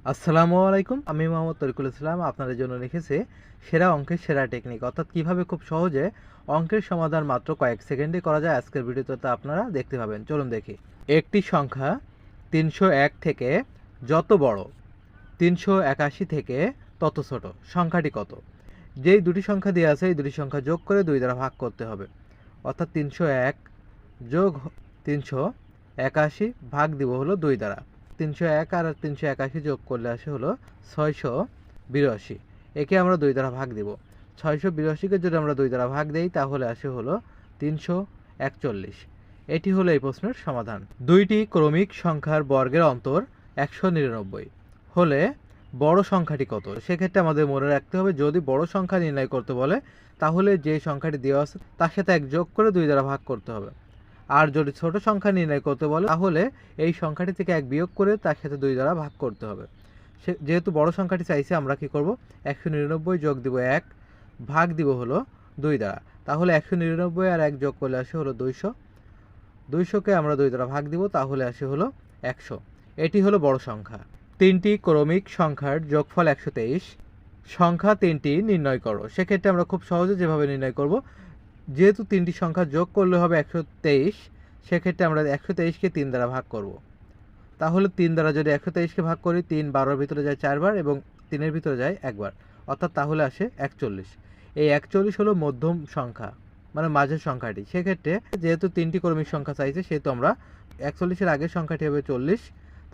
আসসালামু আলাইকুম, আমি মোহাম্মদ তরিকুল ইসলাম আপনাদের জন্য লিখেছি সেরা অঙ্কের সেরা টেকনিক, অর্থাৎ কিভাবে খুব সহজে অঙ্কের সমাধান মাত্র কয়েক সেকেন্ডে করা যায়। আজকের ভিডিওতে আপনারা দেখতে পাবেন। চলুন দেখি। একটি সংখ্যা ৩০১ থেকে যত বড় ৩৮১ থেকে তত ছোট সংখ্যাটি কত? যেই দুটি সংখ্যা দেওয়া আছে এই দুটি সংখ্যা যোগ করে 2 দ্বারা ভাগ করতে হবে। অর্থাৎ ৩০১ যোগ ৩৮১ ভাগ দিব হলো 2 দ্বারা। ৩০১ আর ৩৮১ যোগ করলে আসে হলো ৬৮২। একে আমরা 2 দ্বারা ভাগ দিব। ৬৮২কে যদি আমরা 2 দ্বারা ভাগ দেই তাহলে আসে হলো ৩৪১। এটি হলো এই প্রশ্নের সমাধান। দুইটি ক্রমিক সংখ্যার বর্গের অন্তর ১৯৯ হলে বড় সংখ্যাটি কত? সেক্ষেত্রে আমাদের মনে রাখতে হবে, যদি বড় সংখ্যা নির্ণয় করতে বলে তাহলে যে সংখ্যাটি দেওয়া আছে তার সাথে 1 যোগ করে 2 দ্বারা ভাগ করতে হবে। আর যদি ছোট সংখ্যা নির্ণয় করতে বলে তাহলে এই সংখ্যাটি থেকে 1 বিয়োগ করে তার সাথে 2 দ্বারা ভাগ করতে হবে। যেহেতু বড় সংখ্যাটি চাইছে, আমরা কি করব, ১৯৯ যোগ দিব 1 ভাগ দিব হলো 2 দ্বারা। তাহলে ১৯৯ আর 1 যোগ করলে আসে হলো 200। 200কে আমরা 2 দ্বারা ভাগ দিব, তাহলে আসে হলো 100। এটি হলো বড় সংখ্যা। তিনটি ক্রমিক সংখ্যার যোগফল 123। সংখ্যা তিনটি নির্ণয় করো। সেক্ষেত্রে আমরা খুব সহজে যেভাবে নির্ণয় করব, যেহেতু তিনটি সংখ্যা যোগ করলে হবে 123, সেক্ষেত্রে আমরা 123কে 3 দ্বারা ভাগ করব। তাহলে 3 দ্বারা যদি 123কে ভাগ করি, 3 12-এর ভিতরে যায় 4 বার এবং 3-এর ভিতরে যায় 1 বার, অর্থাৎ তাহলে আসে 41। এই 41 হলো মধ্যম সংখ্যা, মানে মাঝের সংখ্যাটি। সেক্ষেত্রে যেহেতু তিনটি ক্রমিক সংখ্যা চাইছে, সেহেতু আমরা 41-এর আগের সংখ্যাটি হবে 40,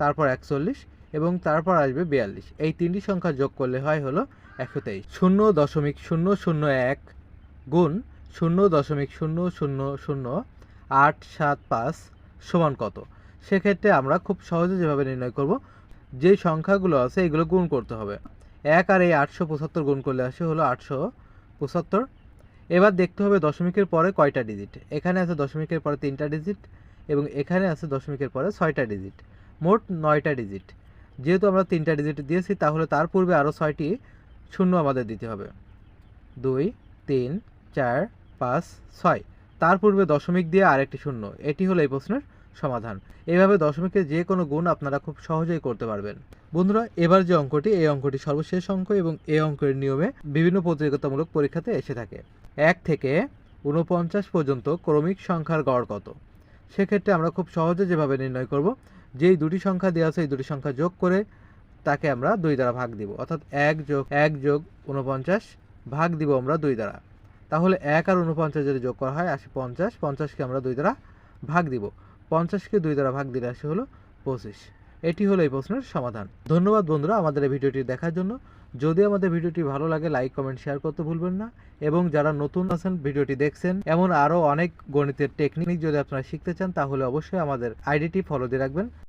তারপর 41 এবং তারপর আসবে 42। এই তিনটি সংখ্যা যোগ করলে হয় হলো 123। 0.001 গুণ 0.0000875 সমান কত? সেক্ষেত্রে আমরা খুব সহজে যেভাবে নির্ণয় করব, যে সংখ্যাগুলো আছে এগুলো গুণ করতে হবে। 1 আর এই 875 গুণ করলে আসে হলো 875। এবার দেখতে হবে দশমিকের পরে কয়টা ডিজিট। এখানে আছে দশমিকের পরে 3টা ডিজিট এবং এখানে আছে দশমিকের পরে 6টা ডিজিট, মোট 9টা ডিজিট। যেহেতু আমরা 3টা ডিজিট দিয়েছি, তাহলে তার পূর্বে আরও 6টি শূন্য আমাদের দিতে হবে। 2 3 4 5 6, তার পূর্বে দশমিক দিয়ে আরেকটি শূন্য। এটি হলো এই প্রশ্নের সমাধান। এইভাবে দশমিকের যে কোনো গুণ আপনারা খুব সহজেই করতে পারবেন। বন্ধুরা, এবার যে অঙ্কটি, এই অঙ্কটি সর্বশেষ অঙ্ক এবং এই অঙ্কের নিয়মে বিভিন্ন প্রতিযোগিতামূলক পরীক্ষাতে এসে থাকে। 1 থেকে 49 পর্যন্ত ক্রমিক সংখ্যার গড় কত? সেক্ষেত্রে আমরা খুব সহজে যেভাবে নির্ণয় করব, যেই দুটি সংখ্যা দেওয়া আছে এই দুটি সংখ্যা যোগ করে তাকে আমরা 2 দ্বারা ভাগ দিব। অর্থাৎ 1 যোগ 49 ভাগ দিব আমরা 2 দ্বারা। তাহলে 1 আর 49 যদি যোগ করা হয় আসে 50। 50কে আমরা 2 দ্বারা ভাগ দিব। 50কে 2 দ্বারা ভাগ দিলে আসে হলো 25। এটি হলো এই প্রশ্নের সমাধান। ধন্যবাদ বন্ধুরা আমাদের এই ভিডিওটি দেখার জন্য। যদি আমাদের ভিডিওটি ভালো লাগে, লাইক কমেন্ট শেয়ার করতে ভুলবেন না। এবং যারা নতুন আছেন, ভিডিওটি দেখছেন, এমন আরও অনেক গণিতের টেকনিক যদি আপনারা শিখতে চান তাহলে অবশ্যই আমাদের আইডিটি ফলো দিয়ে রাখবেন।